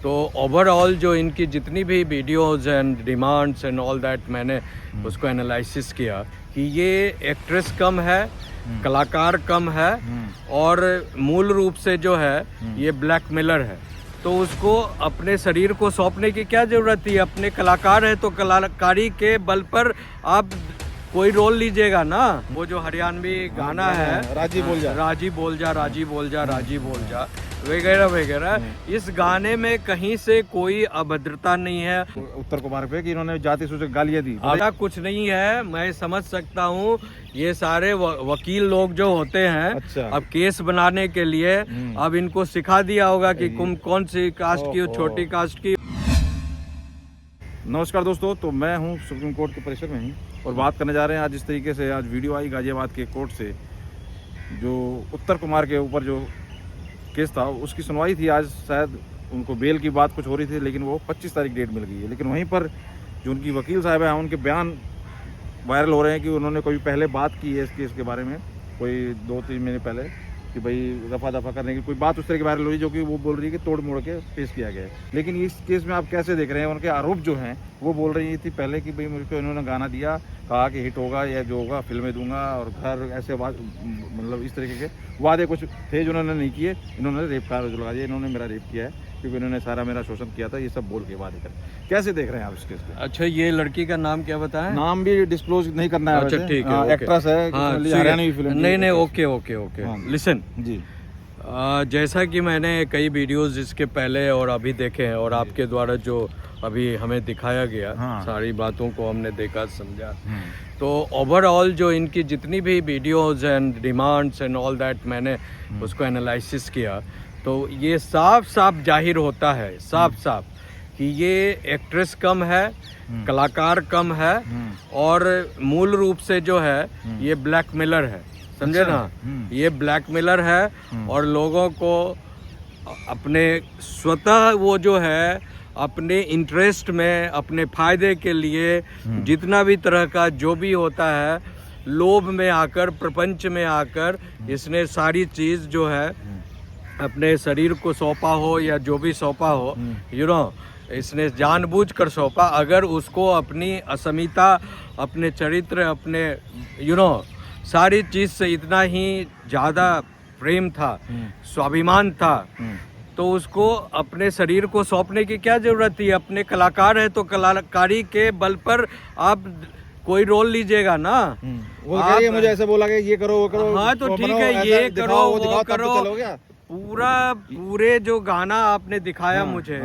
तो ओवरऑल जो इनकी जितनी भी videos and demands and all that मैंने उसको एनालिसिस किया कि ये एक्ट्रेस कम है, कलाकार कम है और मूल रूप से जो है ये ब्लैकमेलर है। तो उसको अपने शरीर को सौंपने की क्या जरूरत थी? अपने कलाकार है तो कलाकारी के बल पर आप कोई रोल लीजिएगा ना। वो जो हरियाणवी गाना है राजी बोल जा, राजी बोल जा, राजी बोल जा, राजी बोल जा वगैरह वगैरह, इस गाने में कहीं से कोई अभद्रता नहीं है। उत्तर कुमार पे कि इन्होंने जाति सूचक गालियां दी, ऐसा कुछ नहीं है। मैं समझ सकता हूँ ये सारे वकील लोग जो होते हैं, अच्छा। अब केस बनाने के लिए अब इनको सिखा दिया होगा कि तुम कौन सी कास्ट की हो, छोटी कास्ट की। नमस्कार दोस्तों, तो मैं हूं सुप्रीम कोर्ट के परिसर में ही और बात करने जा रहे हैं आज इस तरीके से। आज वीडियो आई गाजियाबाद के कोर्ट से, जो उत्तर कुमार के ऊपर जो केस था उसकी सुनवाई थी आज। शायद उनको बेल की बात कुछ हो रही थी, लेकिन वो 25 तारीख डेट मिल गई है। लेकिन वहीं पर जो उनकी वकील साहब हैं, उनके बयान वायरल हो रहे हैं कि उन्होंने कोई पहले बात की है इस केस के बारे में, कोई 2-3 महीने पहले, कि भाई दफ़ा दफ़ा करने की कोई बात उस तरह की वायरल हो रही है, जो कि वो बोल रही है कि तोड़ मोड़ के पेश किया गया है। लेकिन इस केस में आप कैसे देख रहे हैं? उनके आरोप जो हैं वो बोल रही थी पहले कि भाई मुझको इन्होंने गाना दिया, कहा कि हिट होगा या जो होगा फिल्में दूंगा और घर, ऐसे मतलब इस तरीके के वादे कुछ थे जो उन्होंने नहीं किए। इन्होंने रेप का आरोप लगा दिया, इन्होंने मेरा रेप किया है क्योंकि इन्होंने सारा मेरा शोषण किया था, ये सब बोल के वादे कर। कैसे देख रहे हैं आप इस केस को? अच्छा, ये लड़की का नाम क्या बताया? नाम भी डिस्क्लोज नहीं करना है। अच्छा ठीक है, एक्ट्रेस है, हरियाणवी फिल्म। नहीं, ओके ओके ओके, लिसन जी। जैसा कि मैंने कई वीडियोस इसके पहले और अभी देखे हैं और आपके द्वारा जो अभी हमें दिखाया गया, सारी बातों को हमने देखा समझा। तो ओवरऑल जो इनकी जितनी भी videos and demands and all that मैंने उसको एनालिसिस किया, तो ये साफ साफ जाहिर होता है, साफ साफ कि ये एक्ट्रेस कम है, कलाकार कम है और मूल रूप से जो है ये ब्लैकमेलर है। समझे ना? ये ब्लैकमेलर है और लोगों को अपने स्वतः वो जो है अपने इंटरेस्ट में, अपने फायदे के लिए जितना भी तरह का जो भी होता है, लोभ में आकर, प्रपंच में आकर इसने सारी चीज़ जो है अपने शरीर को सौंपा हो या जो भी सौंपा हो, इसने जानबूझकर सौंपा। अगर उसको अपनी असमिता, अपने चरित्र, अपने सारी चीज़ से इतना ही ज़्यादा प्रेम था, स्वाभिमान था, तो उसको अपने शरीर को सौंपने की क्या ज़रूरत थी? अपने कलाकार है तो कलाकारी के बल पर आप कोई रोल लीजिएगा ना। वो आप, मुझे ऐसे बोला कि ये करो वो करो। हाँ तो ठीक है, ये करो वो करो, पूरे जो गाना आपने दिखाया मुझे,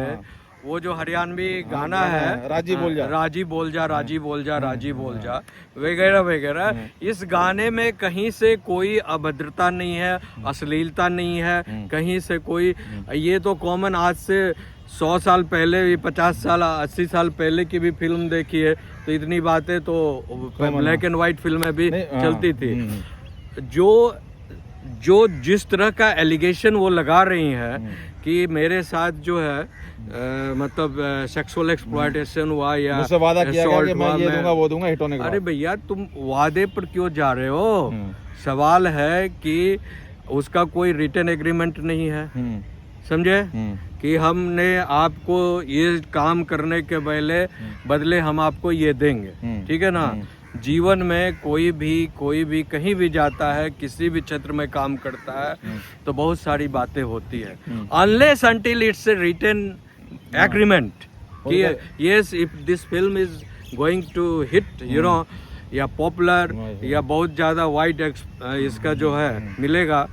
वो जो हरियाणवी गाना है राजी बोल जा, राजी बोल जा, राजी बोल जा, राजी बोल जा वगैरह वगैरह, इस गाने में कहीं से कोई अभद्रता नहीं है, अश्लीलता नहीं है कहीं से कोई। ये तो कॉमन, आज से 100 साल पहले, 50 साल, 80 साल पहले की भी फिल्म देखी है तो इतनी बातें तो ब्लैक एंड व्हाइट फिल्में भी चलती थी। जो जिस तरह का एलिगेशन वो लगा रही हैं कि मेरे साथ जो है मतलब सेक्सुअल एक्सप्लॉयटेशन हुआ या वादा किया गया कि मैं ये दूंगा वो दूंगा, हिट होने के बाद। अरे भैया, तुम वादे पर क्यों जा रहे हो? सवाल है कि उसका कोई रिटन एग्रीमेंट नहीं है, समझे, कि हमने आपको ये काम करने के बदले हम आपको ये देंगे, ठीक है ना। जीवन में कोई भी कहीं भी जाता है, किसी भी क्षेत्र में काम करता है तो बहुत सारी बातें होती है, unless until it's a written agreement कि yes, if this film is going to hit, या पॉपुलर या बहुत ज़्यादा वाइड इसका जो है मिलेगा,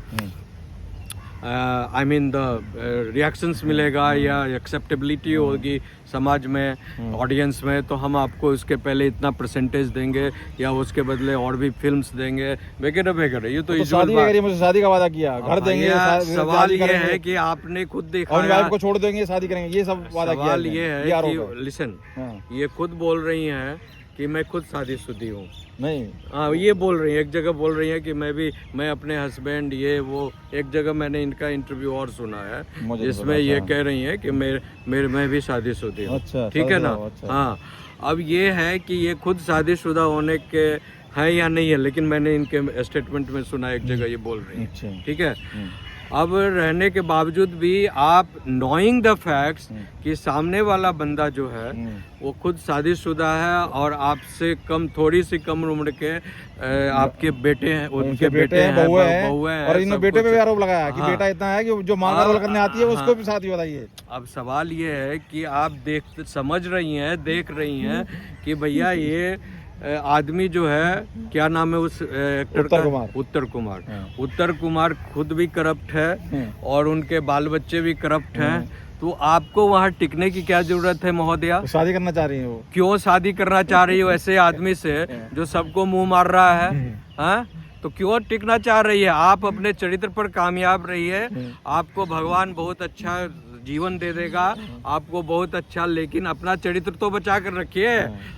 आई मीन द रिएक्शंस मिलेगा या एक्सेप्टेबिलिटी होगी समाज में, ऑडियंस में, तो हम आपको उसके पहले इतना परसेंटेज देंगे या उसके बदले और भी फिल्म्स देंगे वगैरह वगैरह। ये तो मुझे शादी का वादा किया, घर देंगे। सवाल ये है कि आपने खुद दिखाया को छोड़ देंगे, शादी करेंगे, ये सब वादा किया। सवाल ये है कि लिसन, ये खुद बोल रही हैं कि मैं खुद शादीशुदा हूँ। नहीं, हाँ, ये बोल रही है, एक जगह बोल रही है कि मैं अपने हस्बैंड ये वो, एक जगह मैंने इनका इंटरव्यू और सुना है जिसमें ये कह रही है कि मैं भी शादीशुदा हूँ। अच्छा, ठीक है ना। अच्छा। हाँ, अब ये है कि ये खुद शादीशुदा होने के है या नहीं है, लेकिन मैंने इनके स्टेटमेंट में सुना एक जगह ये बोल रही है, ठीक है। अब रहने के बावजूद भी आप नोइंग द फैक्ट्स कि सामने वाला बंदा जो है वो खुद शादीशुदा है और आपसे कम, थोड़ी सी कम उम्र के आपके बेटे हैं, उनके बेटे हैं, बहुएं हैं, और इन बेटे पे भी आरोप लगाया कि बेटा इतना है कि जो मां का रोल करने आती है उसको भी शादी बताइए। अब सवाल ये है कि आप समझ रही हैं, देख रही हैं कि भैया ये आदमी जो है, क्या नाम है उस एक्टर का? उत्तर कुमार। उत्तर कुमार खुद भी करप्ट है और उनके बाल बच्चे भी करप्ट हैं। तो आपको वहाँ टिकने की क्या जरूरत है महोदया? शादी करना चाह रही है वो। क्यों शादी करना चाह रही हो ऐसे आदमी से जो सबको मुंह मार रहा है? हाँ, तो क्यों टिकना चाह रही है? आप अपने चरित्र पर कामयाब रहिए, आपको भगवान बहुत अच्छा जीवन दे देगा, आपको बहुत अच्छा, लेकिन अपना चरित्र तो बचा कर रखिए।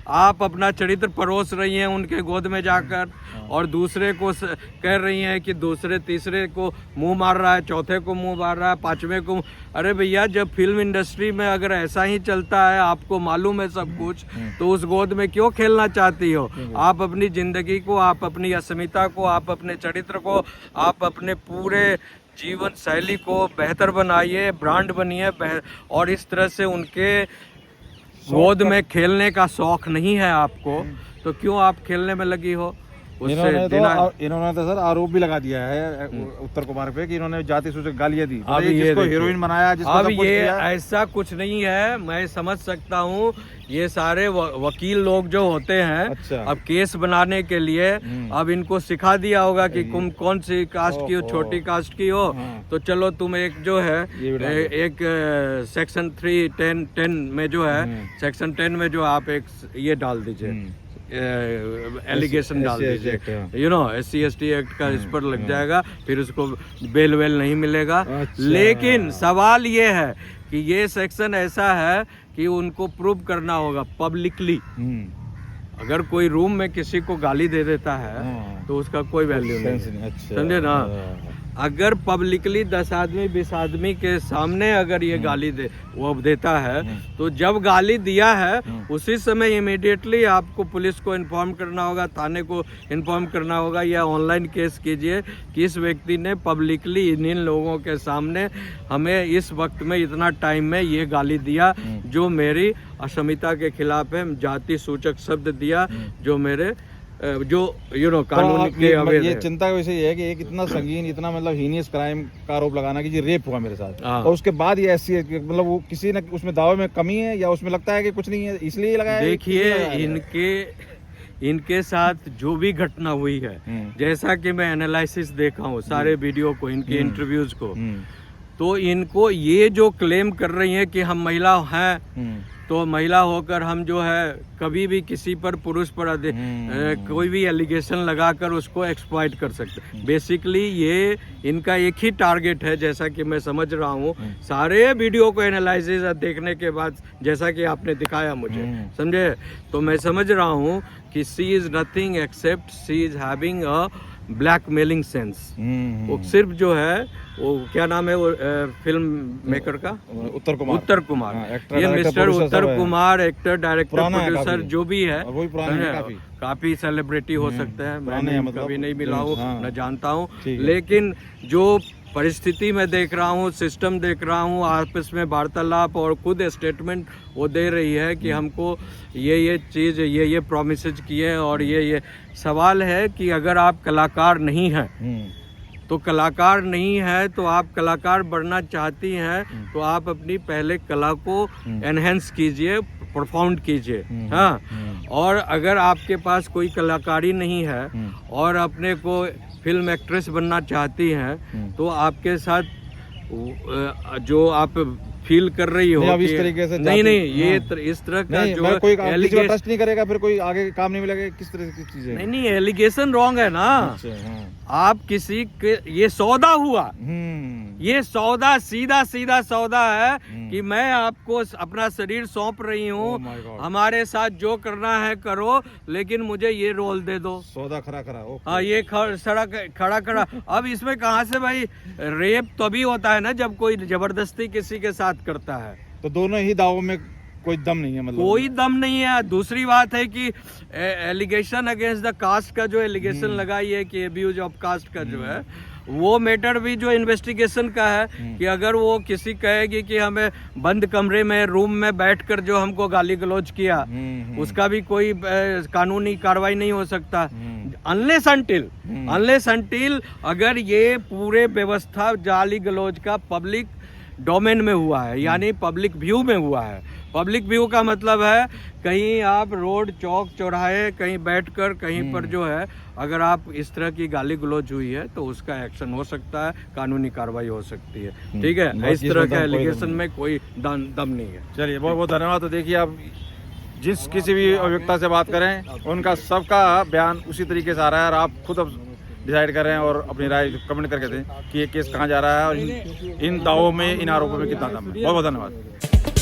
आप अपना चरित्र परोस रही हैं उनके गोद में जाकर और दूसरे को कह रही हैं कि दूसरे तीसरे को मुंह मार रहा है, चौथे को मुंह मार रहा है, पांचवें को। अरे भैया, जब फिल्म इंडस्ट्री में अगर ऐसा ही चलता है, आपको मालूम है सब कुछ, तो उस गोद में क्यों खेलना चाहती हो? आप अपनी जिंदगी को, आप अपनी अस्मिता को, आप अपने चरित्र को, आप अपने पूरे जीवन शैली को बेहतर बनाइए, ब्रांड बनिए। और इस तरह से उनके गोद में खेलने का शौक नहीं है आपको, तो क्यों आप खेलने में लगी हो? इन्होंने तो सर आरोप भी लगा दिया है उत्तर कुमार पे कि इन्होंने जाति सूचक गालियां दी, अब जिसको हीरोइन बनाया, जिसको अब ये ऐसा कुछ नहीं है। मैं समझ सकता हूँ, ये सारे वकील लोग जो होते हैं, अच्छा। अब केस बनाने के लिए अब इनको सिखा दिया होगा कि तुम कौन सी कास्ट की हो, छोटी कास्ट की हो, तो चलो तुम एक जो है एक सेक्शन 310 में जो है, सेक्शन 10 में जो आप एक ये डाल दीजिए, एलिगेशन डाल दीजिए, SC ST एक्ट का इस पर लग जाएगा, फिर उसको बेल वेल नहीं मिलेगा। लेकिन सवाल ये है कि ये सेक्शन ऐसा है कि उनको प्रूव करना होगा पब्लिकली। अगर कोई रूम में किसी को गाली दे देता है तो उसका कोई वैल्यू नहीं, समझे ना? अगर पब्लिकली 10 आदमी 20 आदमी के सामने अगर ये गाली वो देता है, तो जब गाली दिया है उसी समय इमीडिएटली आपको पुलिस को इन्फॉर्म करना होगा, थाने को इन्फॉर्म करना होगा, या ऑनलाइन केस कीजिए कि इस व्यक्ति ने पब्लिकली इन लोगों के सामने हमें इस वक्त में इतना टाइम में ये गाली दिया जो मेरी अस्मिता के खिलाफ है, जाति सूचक शब्द दिया जो मेरे जो कानून के अवैध है। ये चिंता का विषय ये है कि एक इतना संगीन, इतना मतलब हीनियस क्राइम का आरोप लगाना कि ये रेप हुआ मेरे साथ, और उसके बाद ये ऐसी मतलब वो किसी न उसमें दावे में कमी है या उसमें लगता है कि कुछ नहीं है इसलिए लगाया। देखिए, इनके साथ जो भी घटना हुई है, जैसा कि मैं एनालिसिस देखा हूँ सारे वीडियो को, इनके इंटरव्यूज को, तो इनको ये जो क्लेम कर रही है कि हम महिला हैं, तो महिला होकर हम जो है कभी भी किसी पर, पुरुष पर कोई भी एलिगेशन लगाकर उसको एक्सप्लॉइट कर सकते हैं। बेसिकली ये इनका एक ही टारगेट है, जैसा कि मैं समझ रहा हूँ सारे वीडियो को एनालिसिस देखने के बाद, जैसा कि आपने दिखाया मुझे, समझे, तो मैं समझ रहा हूँ कि she is nothing accept she is having a blackmailing sense. वो सिर्फ जो है, वो क्या नाम है वो फिल्म मेकर का? उत्तर कुमार। ये मिस्टर उत्तर कुमार एक्टर, डायरेक्टर, प्रोड्यूसर जो भी है, काफी सेलिब्रिटी हो सकते हैं, मैंने कभी नहीं मिला हूँ, न जानता हूँ, लेकिन जो परिस्थिति में देख रहा हूँ, सिस्टम देख रहा हूँ, आपस में वार्तालाप और खुद स्टेटमेंट वो दे रही है कि हमको ये चीज़, ये प्रोमिसेज किए, और ये सवाल है कि अगर आप कलाकार नहीं हैं, तो कलाकार नहीं है तो आप कलाकार बनना चाहती हैं, तो आप अपनी पहले कला को एनहेंस कीजिए, परफॉर्म कीजिए। हाँ, और अगर आपके पास कोई कलाकारी नहीं है और अपने को फिल्म एक्ट्रेस बनना चाहती हैं, तो आपके साथ जो आप फील कर रही हो अब इस तरीके से नहीं ये इस तरह का जो कोई ट्रस्ट नहीं करेगा, फिर कोई आगे काम नहीं मिलेगा, किस तरह की चीजें? नहीं, एलिगेशन रॉन्ग है ना। आप किसी के, ये सौदा हुआ, ये सौदा सीधा सौदा है कि मैं आपको अपना शरीर सौंप रही हूँ, हमारे साथ जो करना है करो, लेकिन मुझे ये रोल दे दो। सौदा खड़ा। हाँ, ये खड़ा। अब इसमें कहाँ से भाई, रेप तभी होता है ना जब कोई जबरदस्ती किसी के साथ करता है। तो दोनों ही दावों में कोई दम नहीं है, मतलब कोई दम नहीं है। दूसरी बात है कि एलिगेशन अगेंस्ट द कास्ट का जो एलिगेशन लगाई है कि एब्यूज ऑफ कास्ट का जो है, वो मैटर भी जो इन्वेस्टिगेशन का है कि अगर वो किसी कहेगी कि हमें बंद कमरे में रूम में बैठकर जो हमको गाली गलौज किया, उसका भी कोई कानूनी कार्रवाई नहीं हो सकता अनलेस अंटिल अगर ये पूरे व्यवस्था गाली गलौज का पब्लिक डोमेन में हुआ है, यानी पब्लिक व्यू में हुआ है। पब्लिक व्यू का मतलब है कहीं आप रोड चौक चौराहे कहीं बैठकर कहीं पर जो है अगर आप इस तरह की गाली गलौज हुई है तो उसका एक्शन हो सकता है, कानूनी कार्रवाई हो सकती है। ठीक है, इस तरह के एलिगेशन में कोई दम नहीं है। चलिए बहुत बहुत धन्यवाद। तो देखिए आप जिस किसी भी अभियुक्ता से बात करें उनका सबका बयान उसी तरीके से आ रहा है, और आप खुद अब डिसाइड करें और अपनी राय कमेंट करके दें कि ये केस कहाँ जा रहा है और इन दावों में, इन आरोपों में कितना दम है। बहुत बहुत धन्यवाद।